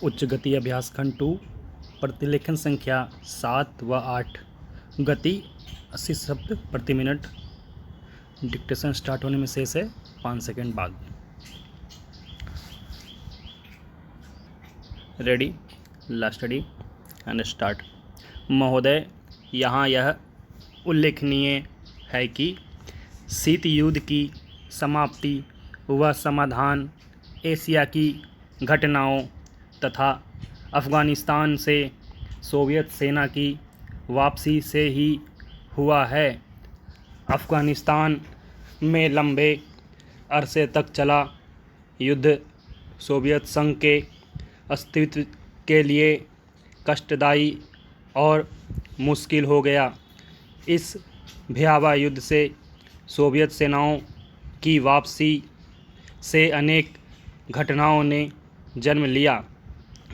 उच्च गति अभ्यास खंड 2 प्रतिलेखन संख्या 7 व 8 गति 80 शब्द प्रति मिनट। डिक्टेशन स्टार्ट होने में शेष है 5 सेकंड बाद। Ready, last study and start. महोदय, यहाँ यह उल्लेखनीय है कि शीत युद्ध की समाप्ति व समाधान एशिया की घटनाओं तथा अफ़गानिस्तान से सोवियत सेना की वापसी से ही हुआ है। अफ़गानिस्तान में लंबे अरसे तक चला युद्ध सोवियत संघ के अस्तित्व के लिए कष्टदायी और मुश्किल हो गया। इस भयावह युद्ध से सोवियत सेनाओं की वापसी से अनेक घटनाओं ने जन्म लिया,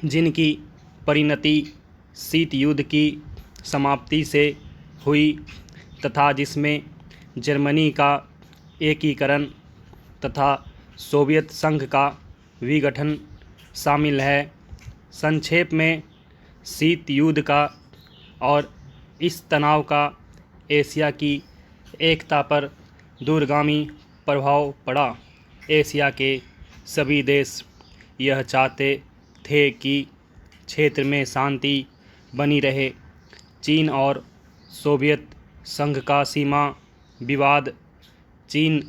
जिनकी परिणति शीत युद्ध की समाप्ति से हुई तथा जिसमें जर्मनी का एकीकरण तथा सोवियत संघ का विघटन शामिल है। संक्षेप में, शीत युद्ध का और इस तनाव का एशिया की एकता पर दूरगामी प्रभाव पड़ा। एशिया के सभी देश यह चाहते थे कि क्षेत्र में शांति बनी रहे। चीन और सोवियत संघ का सीमा विवाद, चीन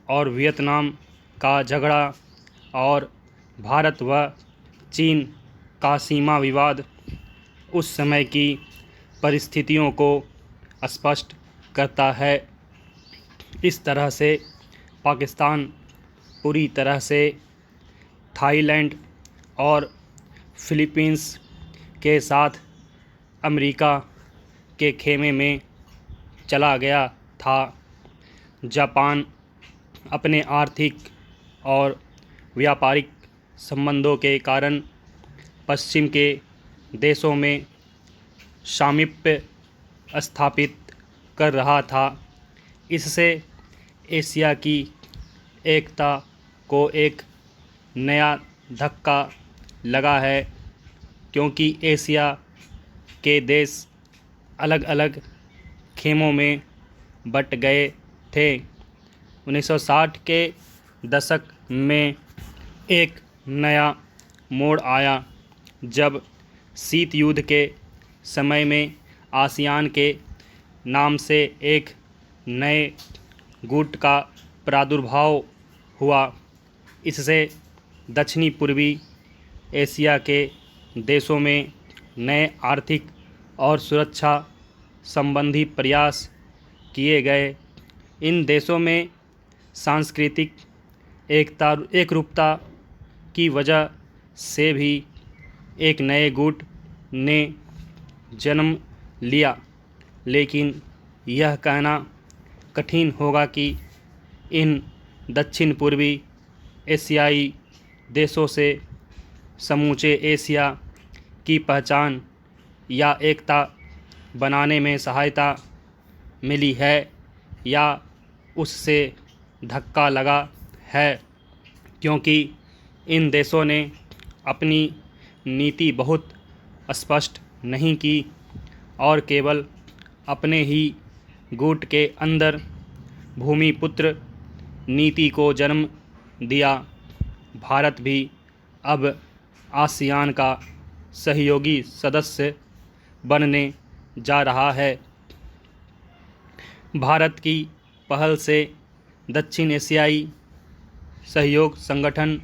और वियतनाम का झगड़ा और भारत व चीन का सीमा विवाद उस समय की परिस्थितियों को स्पष्ट करता है। इस तरह से पाकिस्तान पूरी तरह से थाईलैंड और फिलीपींस के साथ अमेरिका के खेमे में चला गया था। जापान अपने आर्थिक और व्यापारिक संबंधों के कारण पश्चिम के देशों में सामीप्य स्थापित कर रहा था। इससे एशिया की एकता को एक नया धक्का लगा है, क्योंकि एशिया के देश अलग अलग खेमों में बट गए थे। 1960 के दशक में एक नया मोड़ आया, जब शीत युद्ध के समय में आसियान के नाम से एक नए गुट का प्रादुर्भाव हुआ। इससे दक्षिणी पूर्वी एशिया के देशों में नए आर्थिक और सुरक्षा संबंधी प्रयास किए गए। इन देशों में सांस्कृतिक एकरूपता की वजह से भी एक नए गुट ने जन्म लिया, लेकिन यह कहना कठिन होगा कि इन दक्षिण पूर्वी एशियाई देशों से समूचे एशिया की पहचान या एकता बनाने में सहायता मिली है या उससे धक्का लगा है, क्योंकि इन देशों ने अपनी नीति बहुत स्पष्ट नहीं की और केवल अपने ही गुट के अंदर भूमिपुत्र नीति को जन्म दिया। भारत भी अब आसियान का सहयोगी सदस्य बनने जा रहा है। भारत की पहल से दक्षिण एशियाई सहयोग संगठन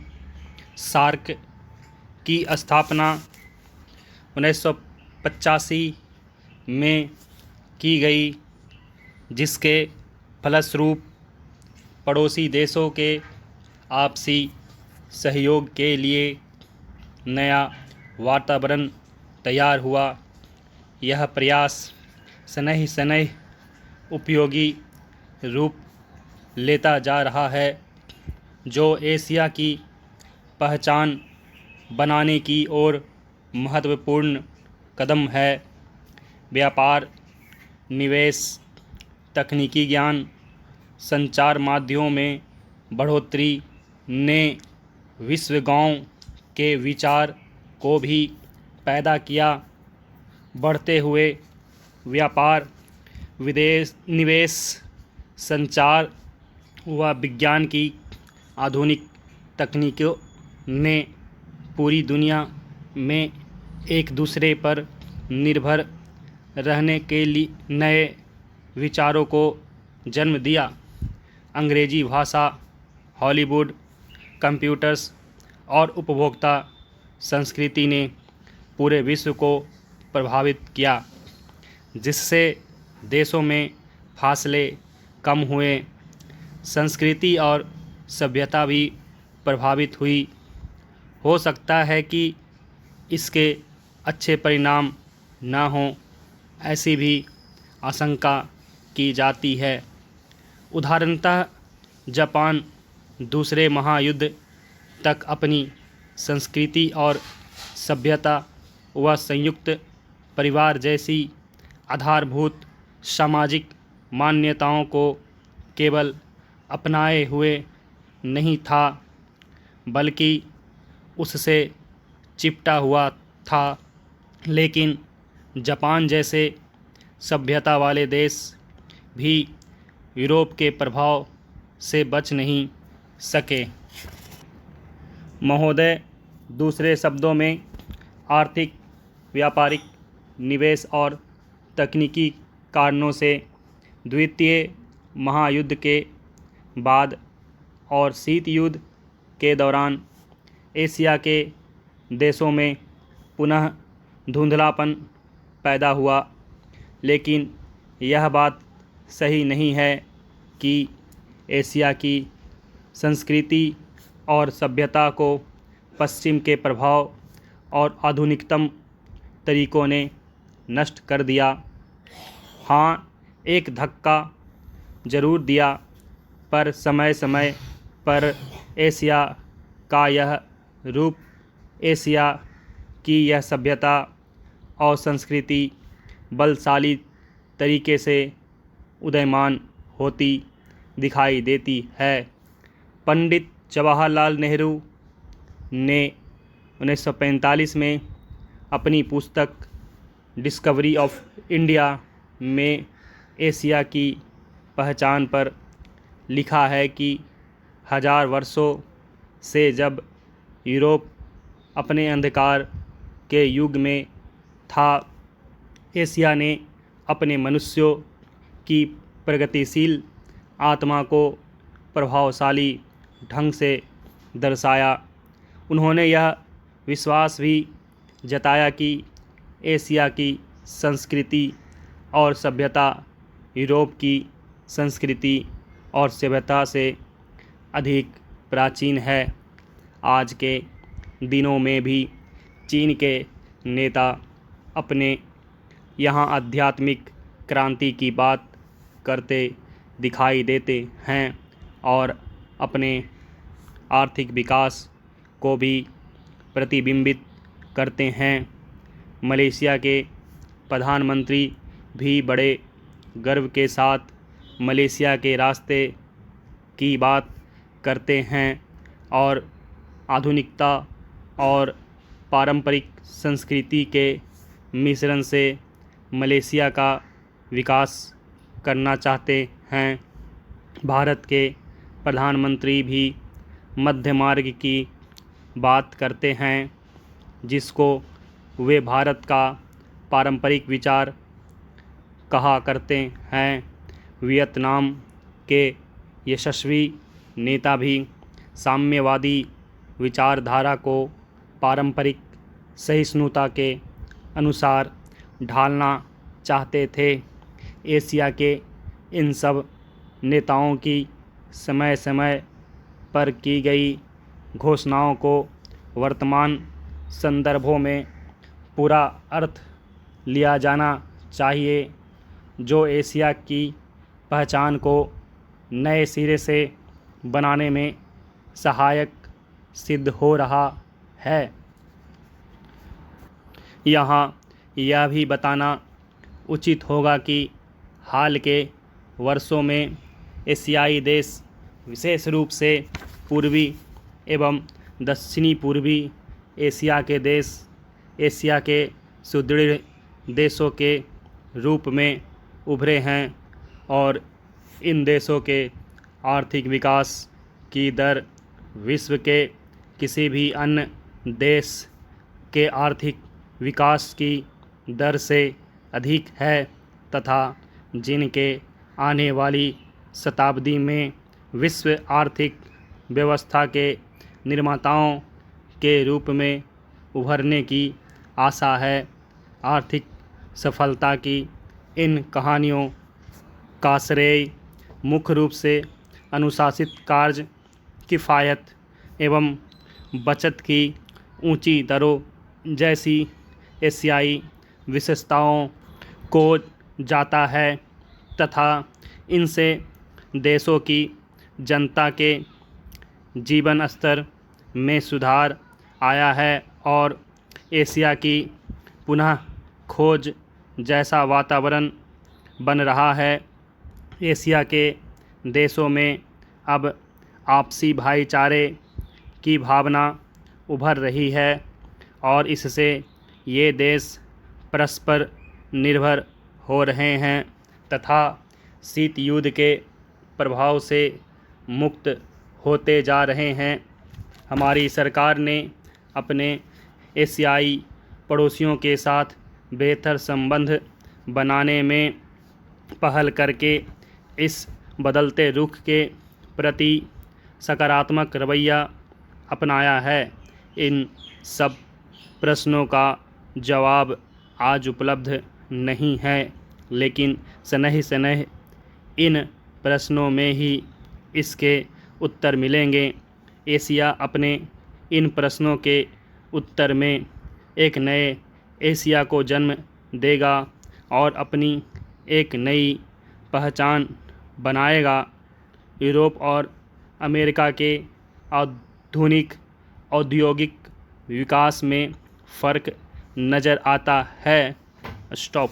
सार्क की स्थापना 1985 में की गई, जिसके फलस्वरूप पड़ोसी देशों के आपसी सहयोग के लिए नया वातावरण तैयार हुआ। यह प्रयास शनैः शनैः उपयोगी रूप लेता जा रहा है, जो एशिया की पहचान बनाने की ओर महत्वपूर्ण कदम है। व्यापार, निवेश, तकनीकी ज्ञान, संचार माध्यमों में बढ़ोतरी ने विश्व गांव के विचार को भी पैदा किया। बढ़ते हुए व्यापार, विदेश निवेश, संचार व विज्ञान की आधुनिक तकनीकों ने पूरी दुनिया में एक दूसरे पर निर्भर रहने के लिए नए विचारों को जन्म दिया। अंग्रेजी भाषा, हॉलीवुड, कंप्यूटर्स और उपभोक्ता संस्कृति ने पूरे विश्व को प्रभावित किया, जिससे देशों में फासले कम हुए, संस्कृति और सभ्यता भी प्रभावित हुई। हो सकता है कि इसके अच्छे परिणाम न हों, ऐसी भी आशंका की जाती है। उदाहरणतः जापान दूसरे महायुद्ध तक अपनी संस्कृति और सभ्यता व संयुक्त परिवार जैसी आधारभूत सामाजिक मान्यताओं को केवल अपनाए हुए नहीं था, बल्कि उससे चिपटा हुआ था। लेकिन जापान जैसे सभ्यता वाले देश भी यूरोप के प्रभाव से बच नहीं सके। महोदय, दूसरे शब्दों में आर्थिक, व्यापारिक, निवेश और तकनीकी कारणों से द्वितीय महायुद्ध के बाद और शीत युद्ध के दौरान एशिया के देशों में पुनः धुंधलापन पैदा हुआ। लेकिन यह बात सही नहीं है कि एशिया की संस्कृति और सभ्यता को पश्चिम के प्रभाव और आधुनिकतम तरीकों ने नष्ट कर दिया। हाँ, एक धक्का जरूर दिया, पर समय समय पर एशिया का यह रूप, एशिया की यह सभ्यता और संस्कृति बलशाली तरीके से उदयमान होती दिखाई देती है। पंडित जवाहरलाल नेहरू ने 1945 में अपनी पुस्तक डिस्कवरी ऑफ इंडिया में एशिया की पहचान पर लिखा है कि हजार वर्षों से जब यूरोप अपने अंधकार के युग में था, एशिया ने अपने मनुष्यों की प्रगतिशील आत्मा को प्रभावशाली ढंग से दर्शाया। उन्होंने यह विश्वास भी जताया कि एशिया की संस्कृति और सभ्यता यूरोप की संस्कृति और सभ्यता से अधिक प्राचीन है। आज के दिनों में भी चीन के नेता अपने यहाँ आध्यात्मिक क्रांति की बात करते दिखाई देते हैं और अपने आर्थिक विकास को भी प्रतिबिंबित करते हैं। मलेशिया के प्रधानमंत्री भी बड़े गर्व के साथ मलेशिया के रास्ते की बात करते हैं और आधुनिकता और पारंपरिक संस्कृति के मिश्रण से मलेशिया का विकास करना चाहते हैं। भारत के प्रधानमंत्री भी मध्य मार्ग की बात करते हैं, जिसको वे भारत का पारंपरिक विचार कहा करते हैं। वियतनाम के यशस्वी नेता भी साम्यवादी विचारधारा को पारंपरिक सहिष्णुता के अनुसार ढालना चाहते थे। एशिया के इन सब नेताओं की समय समय पर की गई घोषणाओं को वर्तमान संदर्भों में पूरा अर्थ लिया जाना चाहिए, जो एशिया की पहचान को नए सिरे से बनाने में सहायक सिद्ध हो रहा है। यहाँ यह भी बताना उचित होगा कि हाल के वर्षों में एशियाई देश, विशेष रूप से पूर्वी एवं दक्षिणी पूर्वी एशिया के देश एशिया के सुदृढ़ देशों के रूप में उभरे हैं और इन देशों के आर्थिक विकास की दर विश्व के किसी भी अन्य देश के आर्थिक विकास की दर से अधिक है तथा जिनके आने वाली शताब्दी में विश्व आर्थिक व्यवस्था के निर्माताओं के रूप में उभरने की आशा है। आर्थिक सफलता की इन कहानियों का श्रेय मुख्य रूप से अनुशासित कार्य, किफ़ायत एवं बचत की ऊंची दरों जैसी एशियाई विशेषताओं को जाता है तथा इनसे देशों की जनता के जीवन स्तर में सुधार आया है और एशिया की पुनः खोज जैसा वातावरण बन रहा है। एशिया के देशों में अब आपसी भाईचारे की भावना उभर रही है और इससे ये देश परस्पर निर्भर हो रहे हैं तथा शीत युद्ध के प्रभाव से मुक्त होते जा रहे हैं। हमारी सरकार ने अपने एशियाई पड़ोसियों के साथ बेहतर संबंध बनाने में पहल करके इस बदलते रुख के प्रति सकारात्मक रवैया अपनाया है। इन सब प्रश्नों का जवाब आज उपलब्ध नहीं है, लेकिन शनैः शनैः इन प्रश्नों में ही इसके उत्तर मिलेंगे। एशिया अपने इन प्रश्नों के उत्तर में एक नए एशिया को जन्म देगा और अपनी एक नई पहचान बनाएगा। यूरोप और अमेरिका के आधुनिक औद्योगिक विकास में फ़र्क नज़र आता है। स्टॉप।